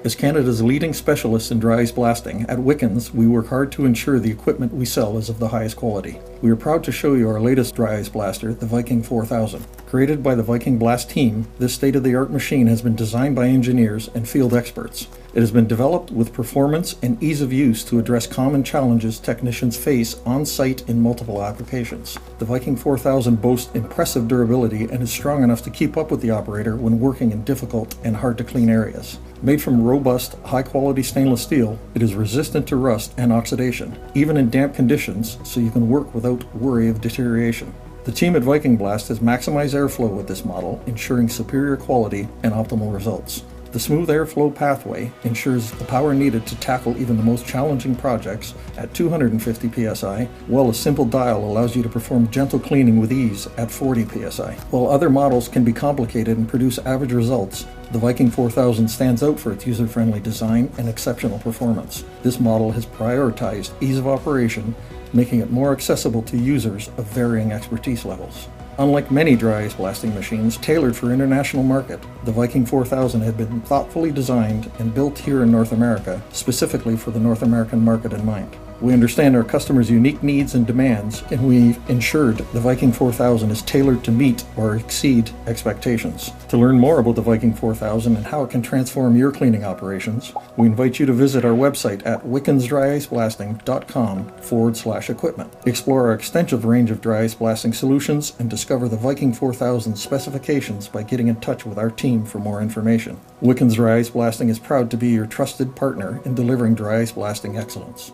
As Canada's leading specialists in dry ice blasting, at Wickens, we work hard to ensure the equipment we sell is of the highest quality. We are proud to show you our latest dry ice blaster, the Viking 4000. Created by the Viking Blast team, this state-of-the-art machine has been designed by engineers and field experts. It has been developed with performance and ease of use to address common challenges technicians face on-site in multiple applications. The Viking 4000 boasts impressive durability and is strong enough to keep up with the operator when working in difficult and hard-to-clean areas. Made from robust, high-quality stainless steel, it is resistant to rust and oxidation, even in damp conditions, so you can work without worry of deterioration. The team at Viking Blast has maximized airflow with this model, ensuring superior quality and optimal results. The smooth airflow pathway ensures the power needed to tackle even the most challenging projects at 250 psi, while a simple dial allows you to perform gentle cleaning with ease at 40 psi. While other models can be complicated and produce average results, the Viking 4000 stands out for its user-friendly design and exceptional performance. This model has prioritized ease of operation, making it more accessible to users of varying expertise levels. Unlike many dry ice blasting machines tailored for international market, the Viking 4000 had been thoughtfully designed and built here in North America, specifically for the North American market in mind. We understand our customers' unique needs and demands, and we've ensured the Viking 4000 is tailored to meet or exceed expectations. To learn more about the Viking 4000 and how it can transform your cleaning operations, we invite you to visit our website at wickensdryiceblasting.com/equipment. Explore our extensive range of dry ice blasting solutions and discover the Viking 4000 specifications by getting in touch with our team for more information. Wickens Dry Ice Blasting is proud to be your trusted partner in delivering dry ice blasting excellence.